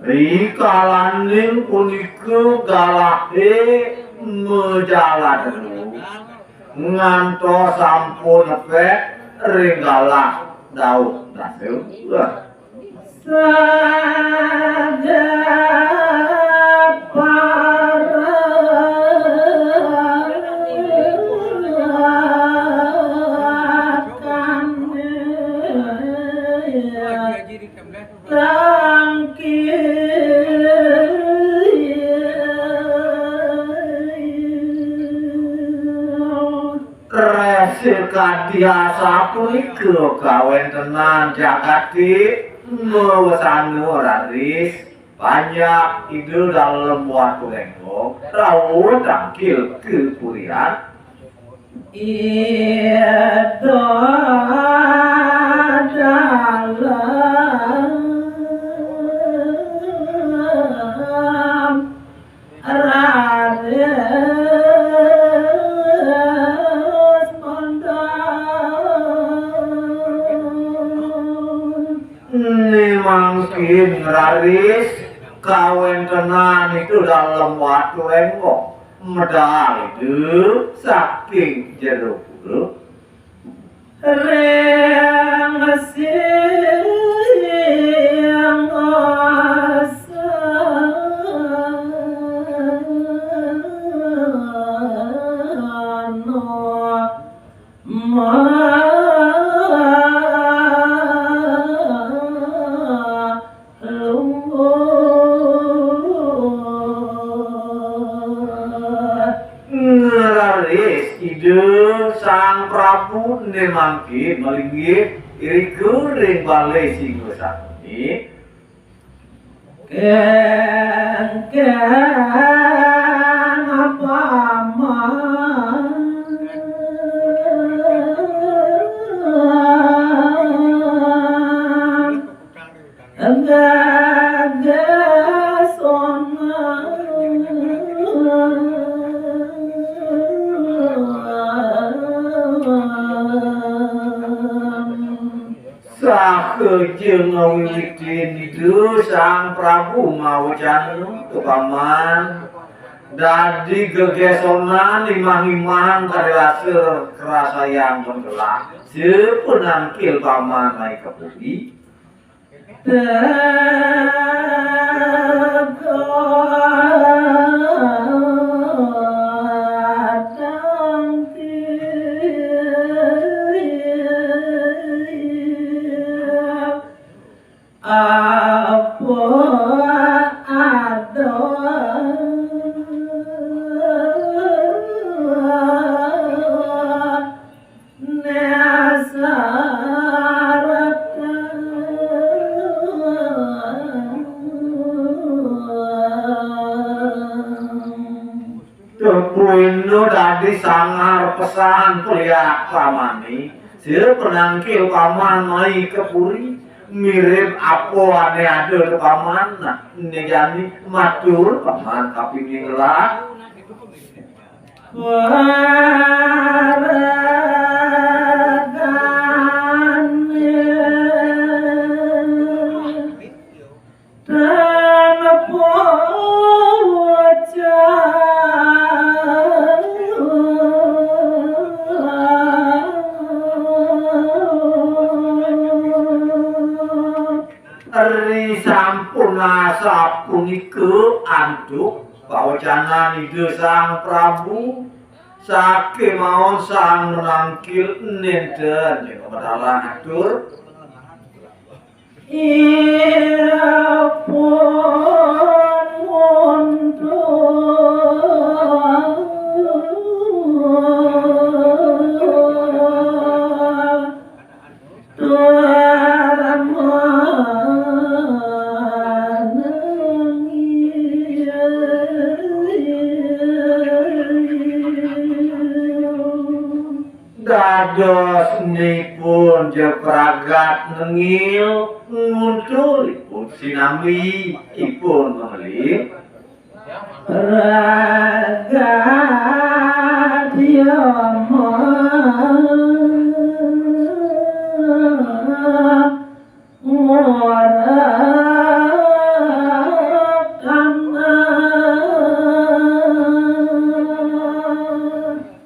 Rikalaning punika galake mejalan ngantos sampun nepek ringgalah Daud Rasul. Kadiasa punika kawentenan jagati mewesanu raris banyak ide dalam waktu lenggong rawuh tangkil kepurian ida dalam raris mungkin raris kawentenan itu dalam waktu lenggong medal itu saking jeruk bulu Sang Prabu nemangki melinggih iriku ring balai Singosari ken apa Kejeng ngawiwitin itu Sang Prabu mawajan kepaman dadi gegesonan imah-imah karewasir kerasa yang penggelak sepenangkil paman naik kepudi Puino dadi sangar pesan kuliah pamani sir penangkil paman mai kepuri mirip apa ane ada paman nah ini matur paman tapi ngelah sapunika antuk pawacanan ide Sang Prabu sake maon sang menangkil nenten yen padahal atur dados nipun jepragat nengil nguntulipun sinambi ipun mengalih ragat yama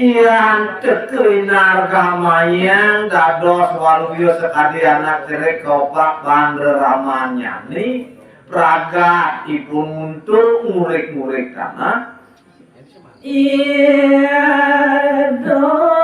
yang tekelinar kamayang dados waluyo sekadi anak cerek kopak bandre ramanya nih praga ipun muntul murik-murik kana iya do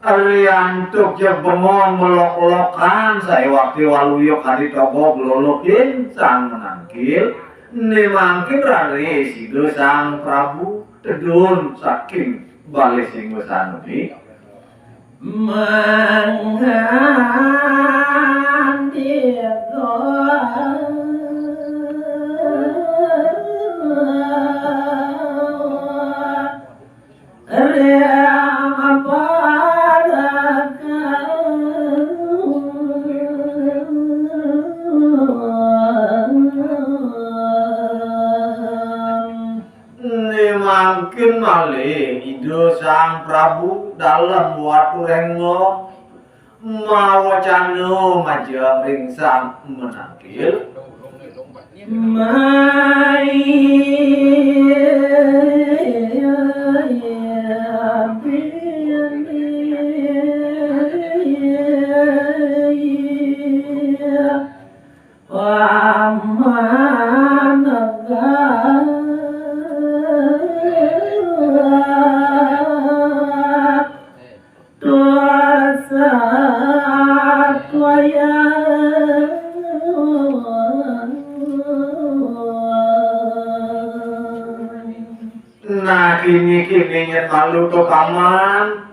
Ariantuk je bengong melok-lokan saya waktu waluyo kadi toko glolokin sang menangkil nemangkin rari sido sang Prabu tedun saking balik singgosan ini mungkin malih ide sang Prabu dalam waktu renggo mawacana majang ring sang menangkil nah kini nyen malu to paman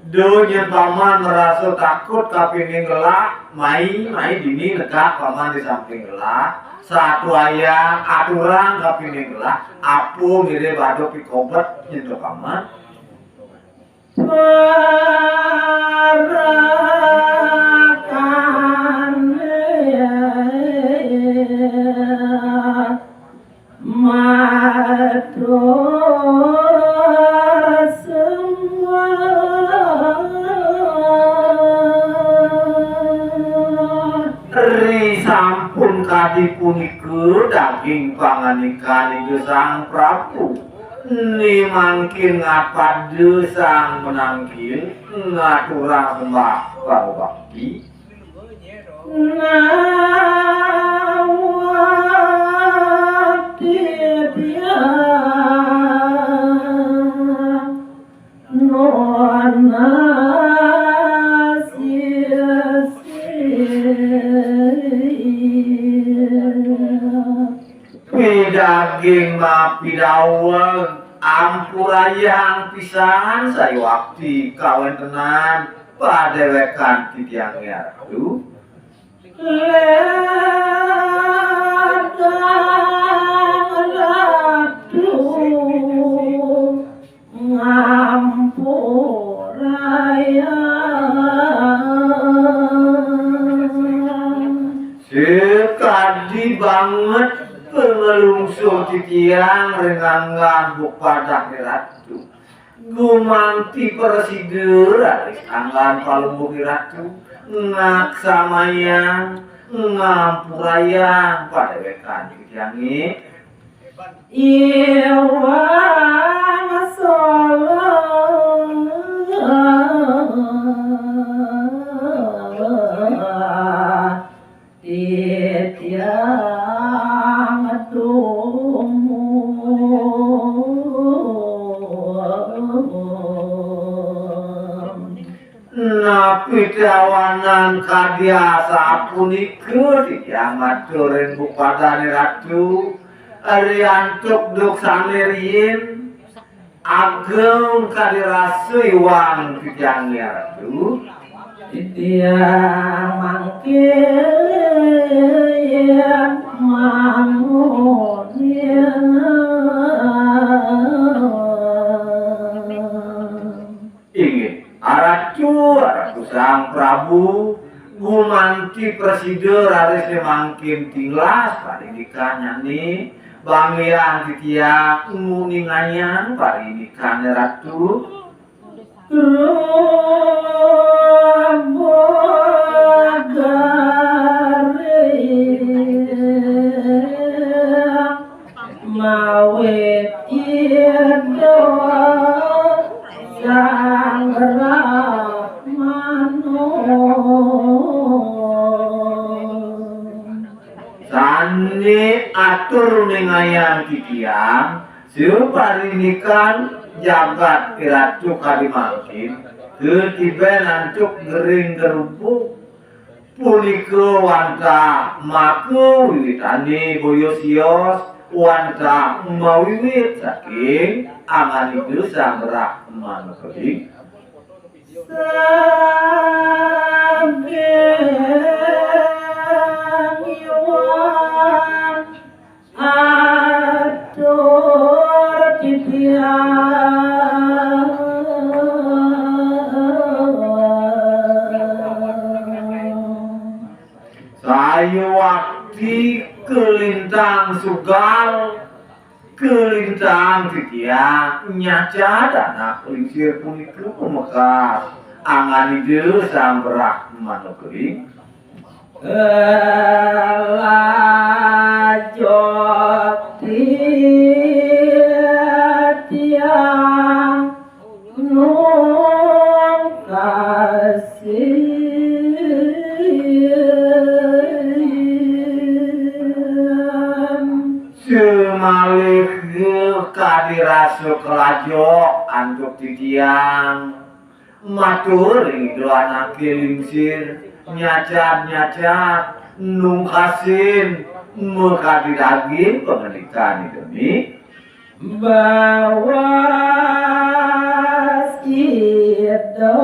do nyen paman merasa takut tapi gelak mai dini negak paman di samping gelak satu ayah aturan tapi gelak apu mire bado pikobet nyen to paman sampun kadi punike daging panganikan ieu sang Prabu ni mangkin ngapade sang menangkil ngaturang sembah bakti daging mapi daweng ampurayang pisan saya waktu kawan tenan padewekan titiangnya ratu sekadi banget pengelungsur titiang rengangan bupadak ratu gumanti persider alis anggan palumbuki ratu ngaksamayang ngampurayang pada wekan titiangi iwa solo titiang napi tawanan kadiasa punika titiang maturin bupadane ratu ariantuk duk sanerin ageng kadirasui wang titiang ratu titiang mangkir mamunia ingin aratu sang Prabu gumanti presiden harus mangkin tilas parindikannya nih bangyan titiang nguninganyan parindikannya ratu mawet ida sang Rahmanu sani atur ningayang titiang separinikan jagat iratu kalimangkin ketiba nancuk gering gerubuk punika wanta maku wiwitane boyo sios wanta mawiwit saking angan itu sang Rahman keling saking yuan atur titiang sayu wakti kelintang sugal kelintang titiang nyaca dana kelingsir punika pemekas angan itu sang Rahman keling kelajot tiang nun kasih semalih kadirasu kelajo antuk titiang matur itu anak kelingsir nyacat nungkasin mekadi daging pemelikan itu nih bawa sido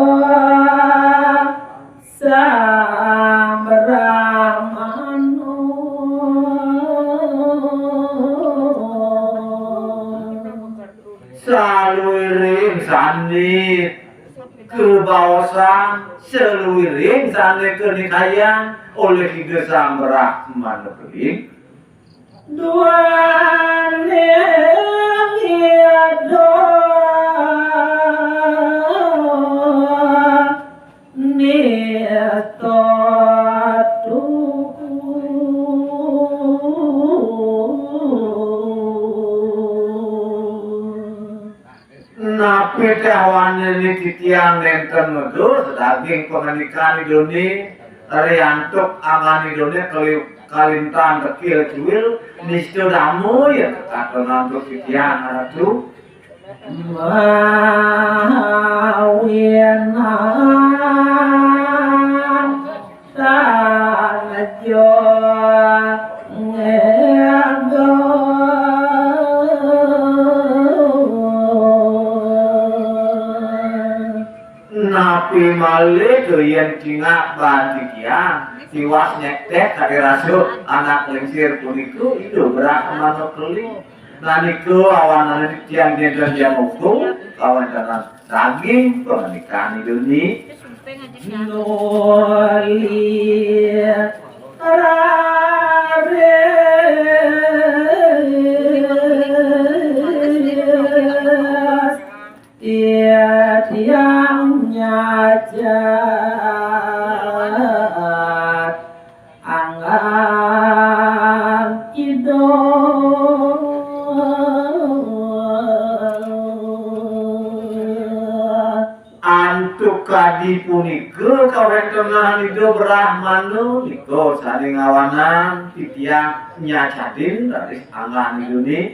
sang Rahmanu saluiring sanit kebawasan seluiring sanit kenikayan oleh hidup sang Rahman keling dua niado nieto napi tawane ni titiang nenten medus daging pengenikan idoni riantuk angan idoni kalintang kecil cuil nistu damu ya kata nantuk titiang ratu mawinan tanajo ngego napi malih doyen cingak bantikian siwas nyektek kadirasu anak lingsir puniku itu Rahman keling naniku awan tiang jendan yang hukum awan jalan daging pernikahan itu nih noli rare tiang nyajat angan idol antuk kadi punika kawentengan hidup Rahmanu niko saling awanan titiang nyacatin dari angan itu nih